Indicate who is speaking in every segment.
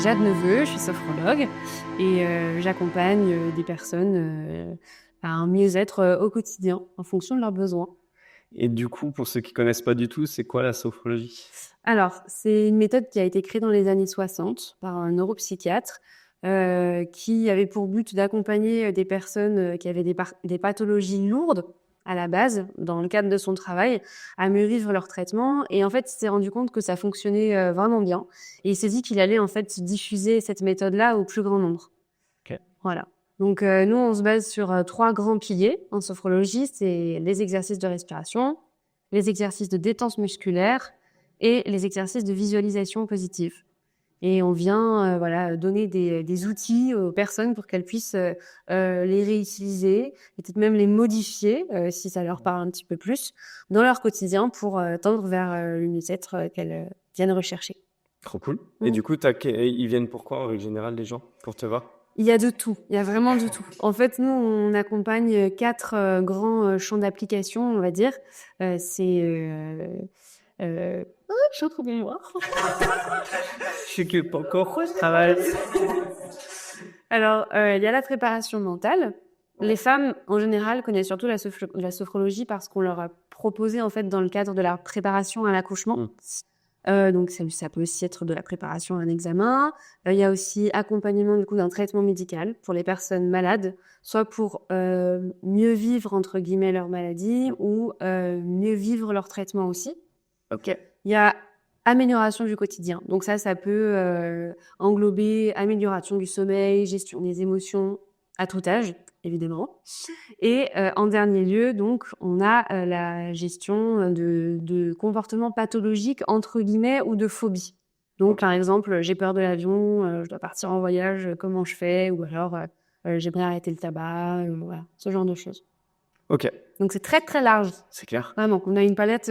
Speaker 1: Jade Neveu, je suis sophrologue et j'accompagne des personnes à un mieux-être au quotidien en fonction de leurs besoins.
Speaker 2: Et du coup, pour ceux qui connaissent pas du tout, c'est quoi la sophrologie?
Speaker 1: Alors, c'est une méthode qui a été créée dans les années 60 par un neuropsychiatre qui avait pour but d'accompagner des personnes qui avaient des pathologies lourdes à la base, dans le cadre de son travail, à mieux vivre leur traitement. Et en fait, il s'est rendu compte que ça fonctionnait vraiment bien. Et il s'est dit qu'il allait en fait diffuser cette méthode-là au plus grand nombre.
Speaker 2: Ok.
Speaker 1: Voilà. Donc, nous, on se base sur 3 grands piliers en sophrologie. C'est les exercices de respiration, les exercices de détente musculaire et les exercices de visualisation positive. Et on vient donner des outils aux personnes pour qu'elles puissent les réutiliser et peut-être même les modifier si ça leur parle un petit peu plus dans leur quotidien pour tendre vers le mieux-être qu'elles viennent rechercher.
Speaker 2: Trop cool. Et du coup, ils viennent pourquoi en règle générale, les gens, pour te voir?
Speaker 1: Il y a de tout, il y a vraiment de tout. En fait, nous, on accompagne 4 grands champs d'application, on va dire. Je suis en train de mémoire.
Speaker 2: Je sais que pas encore, je travaille.
Speaker 1: Alors, il y a la préparation mentale. Les femmes, en général, connaissent surtout la sophrologie parce qu'on leur a proposé, en fait, dans le cadre de la préparation à l'accouchement. Donc, ça peut aussi être de la préparation à un examen. Il y a aussi accompagnement, du coup, d'un traitement médical pour les personnes malades, soit pour mieux vivre, entre guillemets, leur maladie ou mieux vivre leur traitement aussi.
Speaker 2: Ok.
Speaker 1: Il y a amélioration du quotidien. Donc ça peut englober amélioration du sommeil, gestion des émotions à tout âge, évidemment. Et en dernier lieu, donc, on a la gestion de comportements pathologiques, entre guillemets, ou de phobies. Donc, par exemple, j'ai peur de l'avion, je dois partir en voyage, comment je fais? Ou alors, j'aimerais arrêter le tabac, voilà, ce genre de choses.
Speaker 2: Ok.
Speaker 1: Donc, c'est très, très large.
Speaker 2: C'est clair.
Speaker 1: Vraiment, on a une palette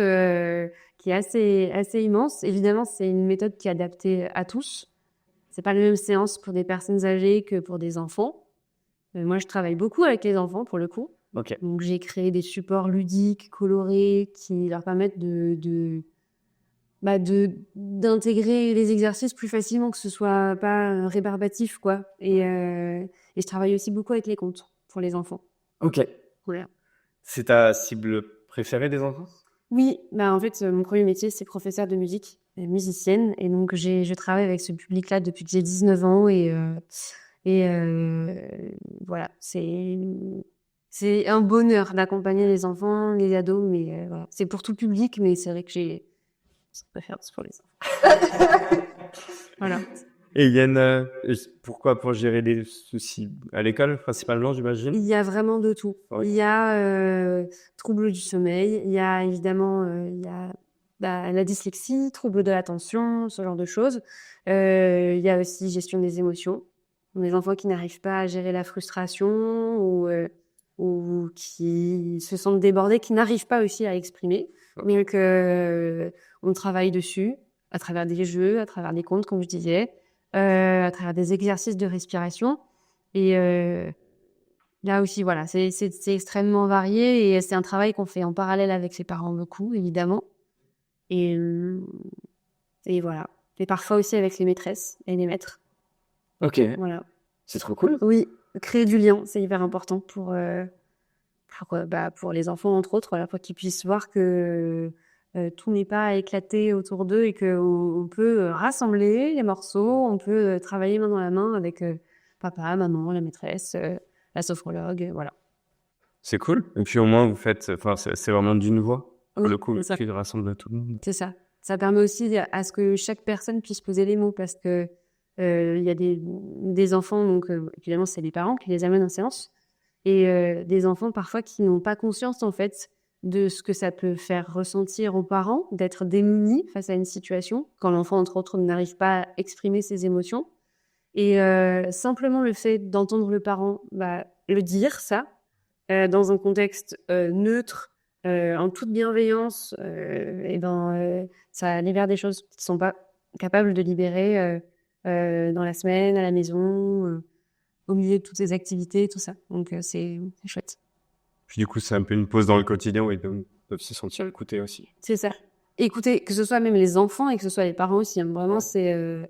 Speaker 1: qui est assez immense. Évidemment, c'est une méthode qui est adaptée à tous. C'est pas la même séance pour des personnes âgées que pour des enfants. Moi, je travaille beaucoup avec les enfants, pour le coup.
Speaker 2: Ok.
Speaker 1: Donc, j'ai créé des supports ludiques, colorés, qui leur permettent d'intégrer les exercices plus facilement, que ce soit pas rébarbatif, quoi. Et je travaille aussi beaucoup avec les contes pour les enfants.
Speaker 2: Ok.
Speaker 1: Voilà.
Speaker 2: C'est ta cible préférée des enfants?
Speaker 1: Oui, en fait, mon premier métier, c'est professeur de musique, musicienne. Et donc, je travaille avec ce public-là depuis que j'ai 19 ans. Voilà, c'est un bonheur d'accompagner les enfants, les ados. Mais voilà, c'est pour tout public, mais c'est vrai que j'ai préférence pour les enfants. Voilà.
Speaker 2: Et Yann, pourquoi? Pour gérer les soucis à l'école, principalement, j'imagine?
Speaker 1: Il y a vraiment de tout.
Speaker 2: Oui.
Speaker 1: Il y a troubles du sommeil, il y a évidemment la dyslexie, troubles de l'attention, ce genre de choses. Il y a aussi gestion des émotions. Les enfants qui n'arrivent pas à gérer la frustration ou qui se sentent débordés, qui n'arrivent pas aussi à exprimer. Mais on travaille dessus à travers des jeux, à travers des contes, comme je disais, à travers des exercices de respiration. Et là aussi, voilà, c'est extrêmement varié et c'est un travail qu'on fait en parallèle avec les parents beaucoup, évidemment. Et voilà. Et parfois aussi avec les maîtresses et les maîtres.
Speaker 2: Ok.
Speaker 1: Voilà.
Speaker 2: C'est trop cool.
Speaker 1: Oui, créer du lien, c'est hyper important pour les enfants, entre autres, voilà, pour qu'ils puissent voir que tout n'est pas éclaté autour d'eux et qu'on peut rassembler les morceaux, on peut travailler main dans la main avec papa, maman, la maîtresse, la sophrologue, voilà.
Speaker 2: C'est cool. Et puis au moins, vous faites, enfin, c'est vraiment d'une voix. Pour
Speaker 1: Oui,
Speaker 2: le coup,
Speaker 1: c'est ça.
Speaker 2: qui rassemble tout le monde.
Speaker 1: C'est ça. Ça permet aussi à ce que chaque personne puisse poser les mots parce que il y a des enfants, donc évidemment, c'est les parents qui les amènent en séance. Et des enfants parfois qui n'ont pas conscience en fait de ce que ça peut faire ressentir aux parents d'être démunis face à une situation quand l'enfant entre autres n'arrive pas à exprimer ses émotions et simplement le fait d'entendre le parent le dire ça dans un contexte neutre en toute bienveillance ça libère des choses qu'ils sont pas capables de libérer dans la semaine à la maison au milieu de toutes ces activités, tout ça. Donc, c'est chouette.
Speaker 2: Puis du coup, c'est un peu une pause dans le quotidien où ils peuvent se sentir écoutés aussi.
Speaker 1: C'est ça. Écoutez, que ce soit même les enfants et que ce soit les parents aussi, hein, vraiment, c'est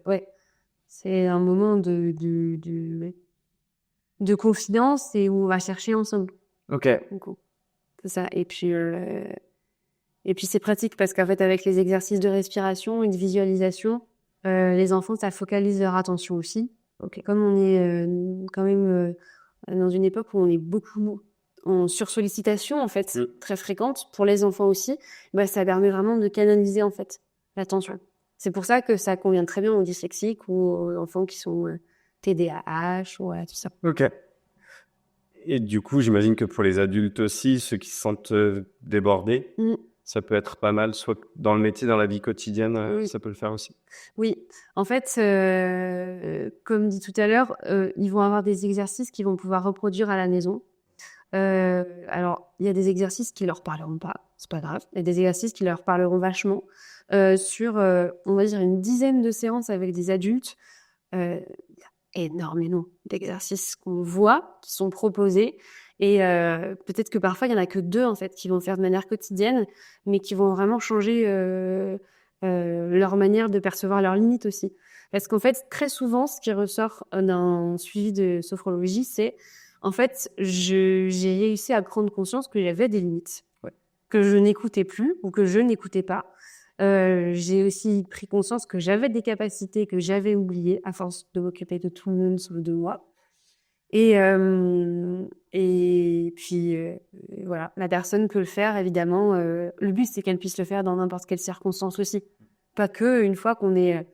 Speaker 1: C'est un moment de confidence et où on va chercher ensemble.
Speaker 2: Ok.
Speaker 1: Du coup, c'est ça. Et puis c'est pratique parce qu'en fait, avec les exercices de respiration et de visualisation, les enfants, ça focalise leur attention aussi.
Speaker 2: Ok.
Speaker 1: Comme on est quand même dans une époque où on est beaucoup en sursollicitation, en fait, très fréquente, pour les enfants aussi, bah, ça permet vraiment de canaliser, en fait, l'attention. C'est pour ça que ça convient très bien aux dyslexiques ou aux enfants qui sont TDAH ou tout ça.
Speaker 2: Ok. Et du coup, j'imagine que pour les adultes aussi, ceux qui se sentent débordés, ça peut être pas mal, soit dans le métier, dans la vie quotidienne, ça peut le faire aussi.
Speaker 1: Oui, en fait, comme dit tout à l'heure, ils vont avoir des exercices qu'ils vont pouvoir reproduire à la maison. Alors, il y a des exercices qui leur parleront pas, c'est pas grave. Il y a des exercices qui leur parleront vachement. Sur, on va dire, une dizaine de séances avec des adultes, il y a énormément d'exercices qu'on voit, qui sont proposés. Et peut-être que parfois, il y en a que 2, en fait, qui vont faire de manière quotidienne, mais qui vont vraiment changer leur manière de percevoir leurs limites aussi. Parce qu'en fait, très souvent, ce qui ressort d'un suivi de sophrologie, c'est, en fait, j'ai réussi à prendre conscience que j'avais des limites, que je n'écoutais plus ou que je n'écoutais pas. J'ai aussi pris conscience que j'avais des capacités que j'avais oubliées à force de m'occuper de tout le monde sauf de moi. Et puis voilà, la personne peut le faire évidemment. Le but c'est qu'elle puisse le faire dans n'importe quelle circonstance aussi, pas que une fois qu'on est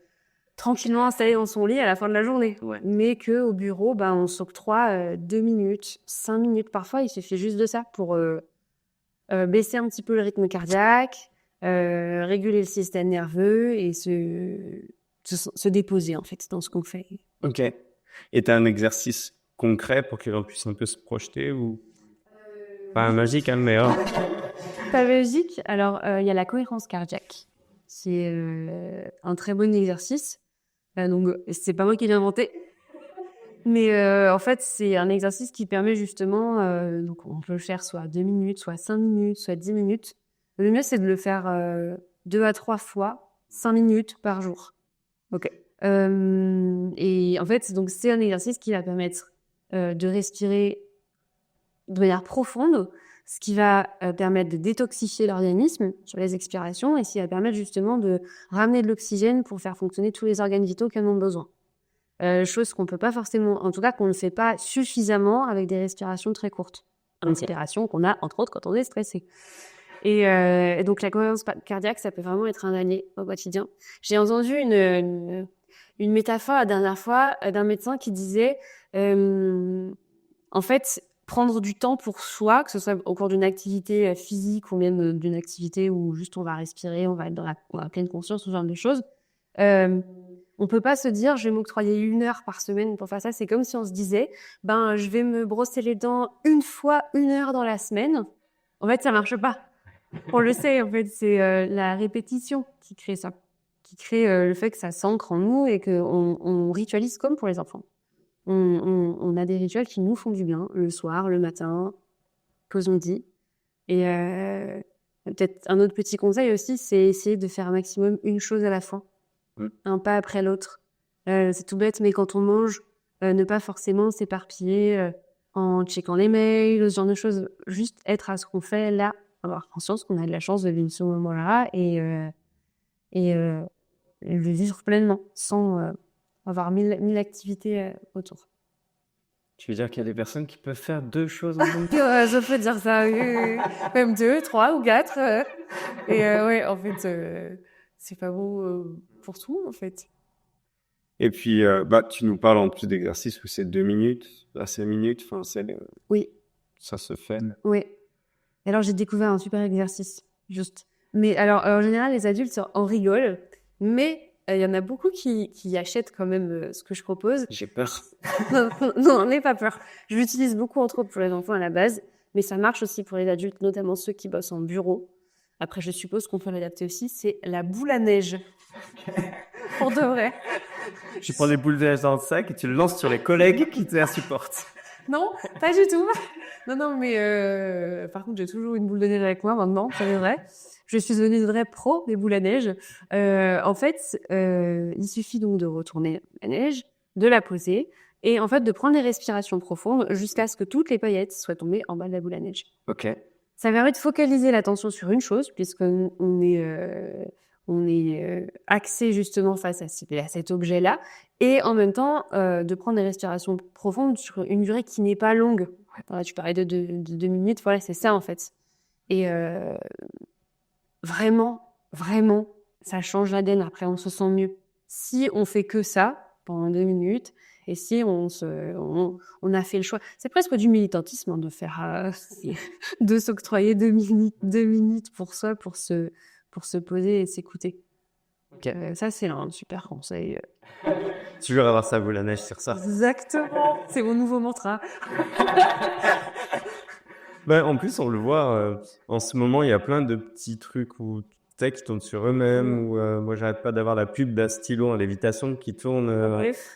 Speaker 1: tranquillement installé dans son lit à la fin de la journée, mais que au bureau, ben on s'octroie 2 minutes, 5 minutes parfois. Il suffit juste de ça pour baisser un petit peu le rythme cardiaque, réguler le système nerveux et se déposer en fait dans ce qu'on fait.
Speaker 2: Ok. Et tu as un exercice concret pour que l'on puisse un peu se projeter ou pas magique, hein, mais
Speaker 1: pas magique. Alors il y a la cohérence cardiaque, qui est un très bon exercice. Donc c'est pas moi qui l'ai inventé, mais en fait c'est un exercice qui permet justement, donc on peut le faire soit 2 minutes, soit 5 minutes, soit 10 minutes. Le mieux c'est de le faire 2 à 3 fois, 5 minutes par jour. Ok. Et en fait, donc c'est un exercice qui va permettre de respirer de manière profonde, ce qui va permettre de détoxifier l'organisme sur les expirations et ce qui va permettre justement de ramener de l'oxygène pour faire fonctionner tous les organes vitaux qui en ont besoin. Chose qu'on peut pas forcément, en tout cas qu'on ne fait pas suffisamment avec des respirations très courtes. Respiration qu'on a entre autres quand on est stressé. Et donc la cohérence cardiaque, ça peut vraiment être un allié au quotidien. J'ai entendu une métaphore la dernière fois d'un médecin qui disait en fait, prendre du temps pour soi, que ce soit au cours d'une activité physique ou même d'une activité où juste on va respirer, on va être dans la pleine conscience, ce genre de choses. On peut pas se dire, je vais m'octroyer 1 heure par semaine pour faire ça. C'est comme si on se disait, je vais me brosser les dents 1 fois 1 heure dans la semaine. En fait, ça marche pas. On le sait, en fait, c'est la répétition qui crée ça, qui crée le fait que ça s'ancre en nous et qu'on ritualise comme pour les enfants. On a des rituels qui nous font du bien, le soir, le matin, posons dit. Et peut-être un autre petit conseil aussi, c'est essayer de faire un maximum une chose à la fois, un pas après l'autre. C'est tout bête, mais quand on mange, ne pas forcément s'éparpiller en checkant les mails, ce genre de choses. Juste être à ce qu'on fait là, avoir conscience qu'on a de la chance de vivre ce moment-là et le vivre pleinement, sans avoir mille activités autour.
Speaker 2: Tu veux dire qu'il y a des personnes qui peuvent faire 2 choses en même temps?
Speaker 1: Je peux dire ça, oui. Même 2, 3 ou 4. Et ouais, en fait, c'est pas bon pour tout, en fait.
Speaker 2: Et puis, tu nous parles en plus d'exercices où c'est 2 minutes, 5 minutes,
Speaker 1: Oui.
Speaker 2: Ça se fait.
Speaker 1: Oui. Alors, j'ai découvert un super exercice, juste. Mais alors, en général, les adultes en rigolent, mais il y en a beaucoup qui achètent quand même ce que je propose.
Speaker 2: J'ai peur.
Speaker 1: Non, n'aie pas peur. Je l'utilise beaucoup, entre autres, pour les enfants à la base, mais ça marche aussi pour les adultes, notamment ceux qui bossent en bureau. Après, je suppose qu'on peut l'adapter aussi. C'est la boule à neige. Pour de vrai.
Speaker 2: Tu prends des boules de neige dans le sac et tu le lances sur les collègues qui te supportent.
Speaker 1: Non, pas du tout. Non, mais par contre, j'ai toujours une boule de neige avec moi maintenant, ça c'est vrai. je suis devenue une vraie pro des boules à neige. En fait, il suffit donc de retourner la neige, de la poser et en fait de prendre des respirations profondes jusqu'à ce que toutes les paillettes soient tombées en bas de la boule à neige.
Speaker 2: Ok.
Speaker 1: Ça permet de focaliser l'attention sur une chose puisqu'on est axé justement face à cet objet-là et en même temps de prendre des respirations profondes sur une durée qui n'est pas longue. Voilà, tu parlais de 2 minutes, voilà, c'est ça en fait. Et vraiment, ça change la donne. Après, on se sent mieux. Si on fait que ça pendant 2 minutes, et si on a fait le choix, c'est presque du militantisme de faire, de s'octroyer 2 minutes pour soi, pour se poser et s'écouter.
Speaker 2: Ok.
Speaker 1: Ça, c'est un super conseil.
Speaker 2: Toujours avoir sa boule à neige sur ça.
Speaker 1: Exactement, c'est mon nouveau mantra.
Speaker 2: En plus, on le voit, en ce moment, il y a plein de petits trucs où qui tournent sur eux-mêmes, ou moi, j'arrête pas d'avoir la pub d'un stylo en lévitation qui tourne,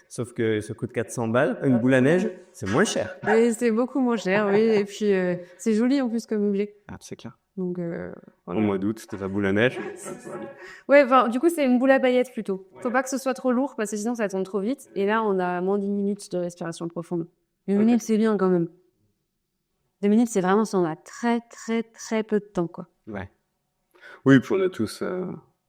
Speaker 2: sauf que ça coûte 400 balles. Une boule à neige, c'est moins cher.
Speaker 1: Oui, c'est beaucoup moins cher, oui. Et puis, c'est joli en plus comme objet.
Speaker 2: Ah, c'est clair.
Speaker 1: Donc,
Speaker 2: Au mois d'août, c'était ta boule à neige.
Speaker 1: Ouais, du coup, c'est une boule à paillettes plutôt. Faut pas que ce soit trop lourd parce que sinon ça tombe trop vite. Et là, on a moins d'1 minute de respiration profonde. 1 minute, c'est bien quand même. 2 minutes, c'est vraiment si on a très peu de temps, quoi.
Speaker 2: Ouais. Oui, puis on a tous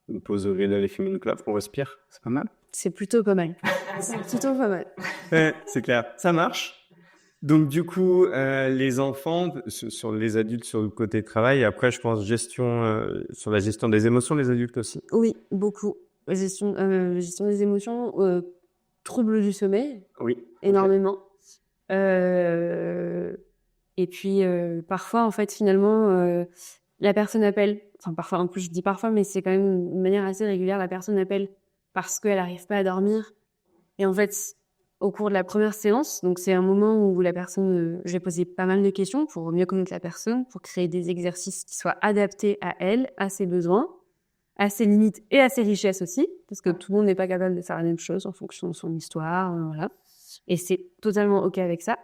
Speaker 2: une pause rénale et fumer une clope, on respire. C'est pas mal.
Speaker 1: C'est plutôt pas mal. C'est plutôt pas mal.
Speaker 2: Ouais, c'est clair. Ça marche. Donc, du coup, les enfants, sur les adultes, sur le côté travail, et après, je pense, sur la gestion des émotions, les adultes aussi.
Speaker 1: Oui, beaucoup. Gestion des émotions, troubles du sommeil.
Speaker 2: Oui.
Speaker 1: Énormément. Et puis, parfois, en fait, finalement, la personne appelle. Enfin, parfois, en plus, je dis parfois, mais c'est quand même de manière assez régulière. La personne appelle parce qu'elle n'arrive pas à dormir. Et en fait, au cours de la première séance, donc c'est un moment où la personne, je vais poser pas mal de questions pour mieux connaître la personne, pour créer des exercices qui soient adaptés à elle, à ses besoins, à ses limites et à ses richesses aussi, parce que tout le monde n'est pas capable de faire la même chose en fonction de son histoire, voilà. Et c'est totalement OK avec ça.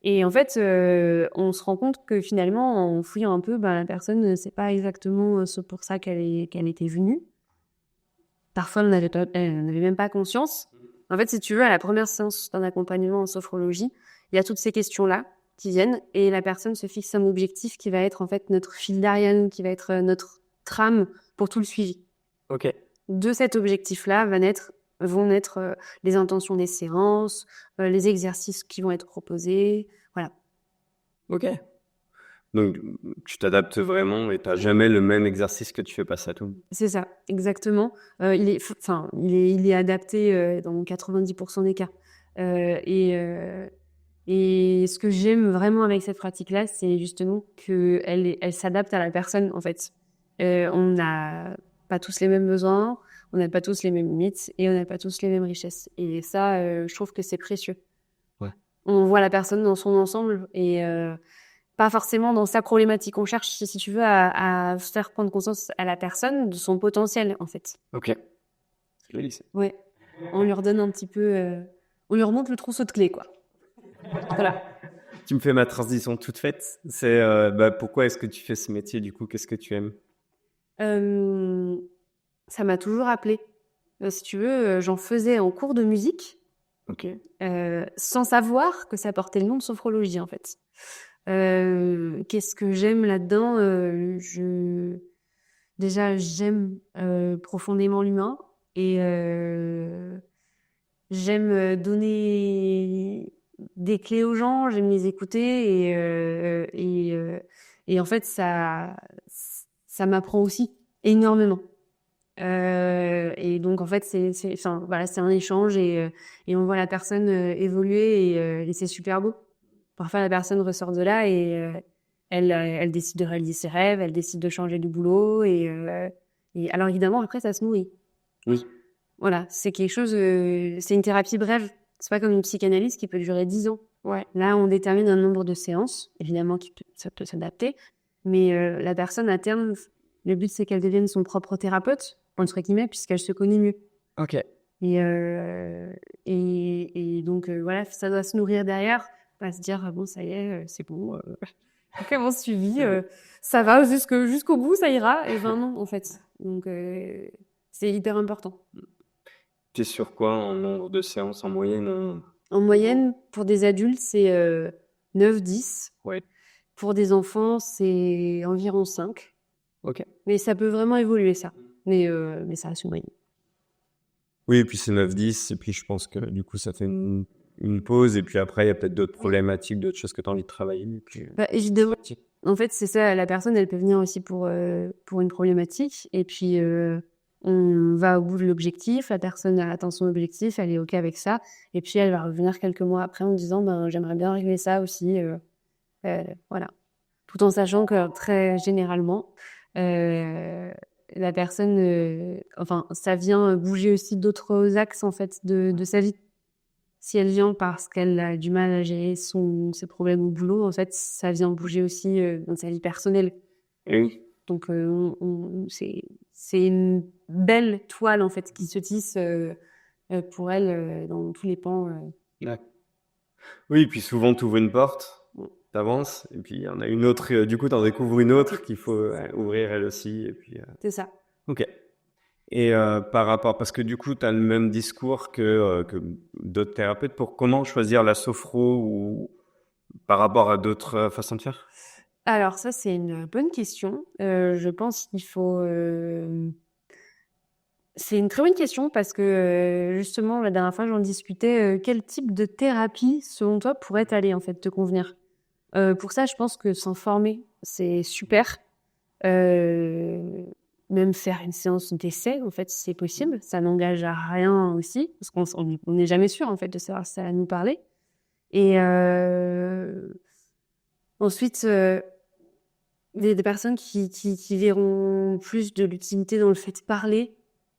Speaker 1: Et en fait, on se rend compte que finalement, en fouillant un peu, la personne, c'est pas exactement ce pour ça qu'elle était venue. Parfois, elle n'avait même pas conscience. En fait, si tu veux, à la première séance d'un accompagnement en sophrologie, il y a toutes ces questions-là qui viennent et la personne se fixe un objectif qui va être en fait notre fil d'Ariane, qui va être notre trame pour tout le suivi.
Speaker 2: Ok.
Speaker 1: De cet objectif-là vont naître les intentions des séances, les exercices qui vont être proposés, voilà.
Speaker 2: Ok. Donc, tu t'adaptes vraiment et t'as jamais le même exercice que tu fais passer à tout le monde.
Speaker 1: C'est ça, exactement. Il est adapté dans 90% des cas. Et ce que j'aime vraiment avec cette pratique-là, c'est justement qu'elle s'adapte à la personne, en fait. On n'a pas tous les mêmes besoins, on n'a pas tous les mêmes limites et on n'a pas tous les mêmes richesses. Et ça, je trouve que c'est précieux.
Speaker 2: Ouais.
Speaker 1: On voit la personne dans son ensemble et pas forcément dans sa problématique. On cherche, si tu veux, à faire prendre conscience à la personne de son potentiel, en fait.
Speaker 2: Ok. C'est joli, ça.
Speaker 1: Ouais. On lui redonne un petit peu... on lui remonte le trousseau de clés, quoi. Voilà.
Speaker 2: Tu me fais ma transition toute faite. C'est pourquoi est-ce que tu fais ce métier du coup? Qu'est-ce que tu aimes?
Speaker 1: Ça m'a toujours appelée. Si tu veux, j'en faisais en cours de musique,
Speaker 2: Ok.
Speaker 1: sans savoir que ça portait le nom de sophrologie, en fait. Qu'est-ce que j'aime là-dedans? Déjà, j'aime profondément l'humain et j'aime donner des clés aux gens, j'aime les écouter et en fait, ça m'apprend aussi énormément. Et donc, en fait, c'est un échange et on voit la personne évoluer et c'est super beau. Parfois, la personne ressort de là et elle décide de réaliser ses rêves, elle décide de changer de boulot et alors évidemment, après, ça se nourrit.
Speaker 2: Oui.
Speaker 1: Voilà, c'est quelque chose, c'est une thérapie brève. C'est pas comme une psychanalyse qui peut durer 10 ans.
Speaker 2: Ouais.
Speaker 1: Là, on détermine un nombre de séances, évidemment, ça peut s'adapter, mais la personne, à terme, le but, c'est qu'elle devienne son propre thérapeute, entre guillemets, puisqu'elle se connaît mieux.
Speaker 2: Ok.
Speaker 1: Et donc, voilà, ça doit se nourrir derrière, pas se dire, bon, ça y est, c'est bon, Vraiment suivi. Ça va jusqu'au bout, ça ira. Et ben non, en fait. Donc, c'est hyper important.
Speaker 2: T'es sur quoi en nombre de séances en moyenne, hein?
Speaker 1: En moyenne, pour des adultes, c'est 9-10.
Speaker 2: Ouais.
Speaker 1: Pour des enfants, c'est environ 5.
Speaker 2: Ok.
Speaker 1: Mais ça peut vraiment évoluer, ça. Mais ça reste une moyenne.
Speaker 2: Oui, et puis c'est 9-10, et puis je pense que du coup, ça fait une pause, et puis après, il y a peut-être d'autres problématiques, d'autres choses que tu as envie de travailler. Et puis,
Speaker 1: Bah, évidemment. En fait, c'est ça, la personne, elle peut venir aussi pour une problématique, et puis on va au bout de l'objectif, la personne a atteint son objectif, elle est OK avec ça, et puis elle va revenir quelques mois après en disant, ben, j'aimerais bien régler ça aussi, voilà. Tout en sachant que très généralement, la personne, enfin, ça vient bouger aussi d'autres axes en fait de sa vie. Si elle vient parce qu'elle a du mal à gérer ses problèmes au boulot, en fait, ça vient bouger aussi dans sa vie personnelle.
Speaker 2: oui.
Speaker 1: Donc, c'est une belle toile en fait qui se tisse pour elle dans tous les pans.
Speaker 2: Ouais. Oui, et puis souvent, tu ouvres une porte, t'avances, et puis il y en a une autre, du coup, tu en découvres une autre qu'il faut ouvrir elle aussi, et puis...
Speaker 1: C'est ça.
Speaker 2: Ok. Et par rapport, parce que du coup, tu as le même discours que d'autres thérapeutes pour comment choisir la sophro ou par rapport à d'autres façons de faire?
Speaker 1: Alors ça, c'est une bonne question. Je pense qu'il faut... C'est une très bonne question parce que justement, la dernière fois, j'en discutais. Quel type de thérapie, selon toi, pourrait t'aller, en fait, te convenir? Pour ça, je pense que s'informer, c'est super. Même faire une séance d'essai, en fait, c'est possible. Ça n'engage à rien aussi, parce qu'on n'est jamais sûr, en fait, de savoir si ça va nous parler. Et ensuite, des personnes qui verront plus de l'utilité dans le fait de parler.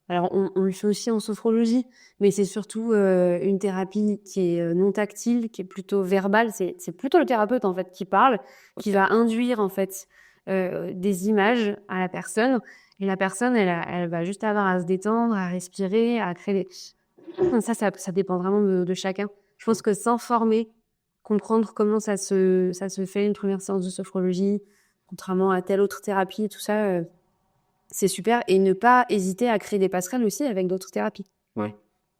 Speaker 1: Alors, on le fait aussi en sophrologie, mais c'est surtout une thérapie qui est non tactile, qui est plutôt verbale. C'est plutôt le thérapeute, en fait, qui parle, qui va induire, en fait, des images à la personne. Et la personne, elle va juste avoir à se détendre, à respirer, à créer des... Ça dépend vraiment de chacun. Je pense que s'informer, comprendre comment ça se fait une première séance de sophrologie, contrairement à telle autre thérapie et tout ça, c'est super. Et ne pas hésiter à créer des passerelles aussi avec d'autres thérapies.
Speaker 2: Ouais.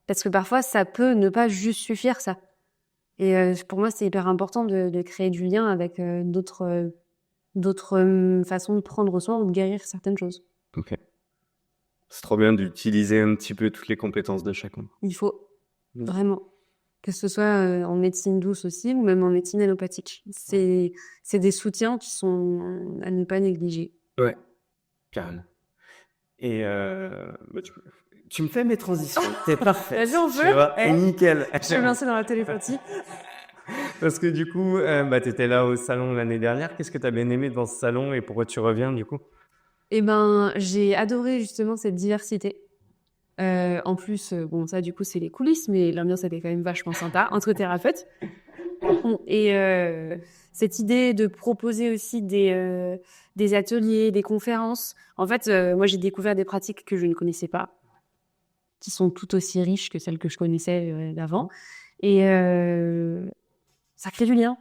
Speaker 1: Parce que parfois, ça peut ne pas juste suffire, ça. Et pour moi, c'est hyper important de créer du lien avec d'autres façons de prendre soin ou de guérir certaines choses.
Speaker 2: Ok. C'est trop bien d'utiliser un petit peu toutes les compétences de chacun.
Speaker 1: Il faut, vraiment. Que ce soit en médecine douce aussi ou même en médecine allopathique. C'est des soutiens qui sont à ne pas négliger.
Speaker 2: Ouais, carrément. Et bah, tu me fais mes transitions, t'es parfait.
Speaker 1: Vas-y, on
Speaker 2: Tu
Speaker 1: veut.
Speaker 2: vois, nickel.
Speaker 1: Je vais me lancer dans la télépathie.
Speaker 2: Parce que du coup, bah, tu étais là au salon l'année dernière. Qu'est-ce que tu as bien aimé dans ce salon et pourquoi tu reviens du coup?
Speaker 1: Eh ben, j'ai adoré justement cette diversité. En plus, bon, ça, du coup, c'est les coulisses, mais l'ambiance était quand même vachement sympa entre thérapeutes. Et cette idée de proposer aussi des ateliers, des conférences. En fait, moi, j'ai découvert des pratiques que je ne connaissais pas, qui sont tout aussi riches que celles que je connaissais d'avant. Et ça crée du lien.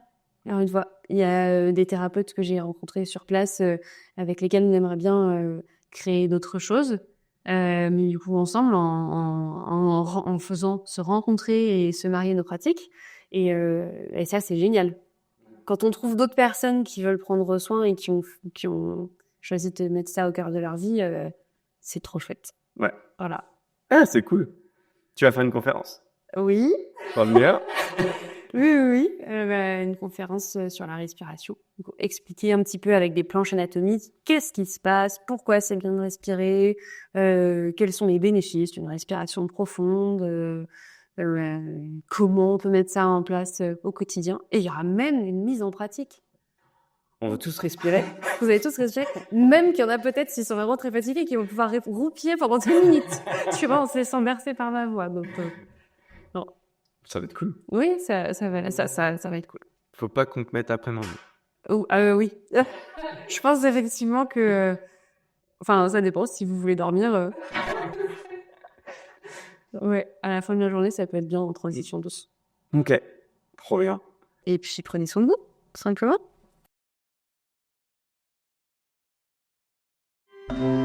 Speaker 1: Alors une fois, il y a des thérapeutes que j'ai rencontrés sur place avec lesquels on aimerait bien créer d'autres choses. Mais du coup, ensemble, en faisant se rencontrer et se marier nos pratiques. Et ça, c'est génial. Quand on trouve d'autres personnes qui veulent prendre soin et qui ont choisi de mettre ça au cœur de leur vie, c'est trop chouette.
Speaker 2: Ouais.
Speaker 1: Voilà.
Speaker 2: Ah, c'est cool. Tu vas faire une conférence.
Speaker 1: Oui.
Speaker 2: Pas mieux.
Speaker 1: Oui. Une conférence sur la respiration. Donc, expliquer un petit peu avec des planches anatomiques qu'est-ce qui se passe, pourquoi c'est bien de respirer, quels sont les bénéfices d'une respiration profonde, comment on peut mettre ça en place au quotidien. Et il y aura même une mise en pratique.
Speaker 2: On veut tous respirer.
Speaker 1: Vous allez tous respirer. Même qu'il y en a peut-être, s'ils sont vraiment très fatigués, qui vont pouvoir roupiller pendant 10 minutes. Tu vois, en se laissant bercer par ma voix. Donc, non.
Speaker 2: Ça va être cool.
Speaker 1: Oui, ça va être cool.
Speaker 2: Faut pas qu'on te mette après manger.
Speaker 1: Oui. Je pense effectivement que... Enfin, ça dépend. Si vous voulez dormir... Ouais, à la fin de la journée, ça peut être bien en transition douce.
Speaker 2: Ok. Trop bien.
Speaker 1: Et puis, prenez soin de vous, tout simplement. Merci.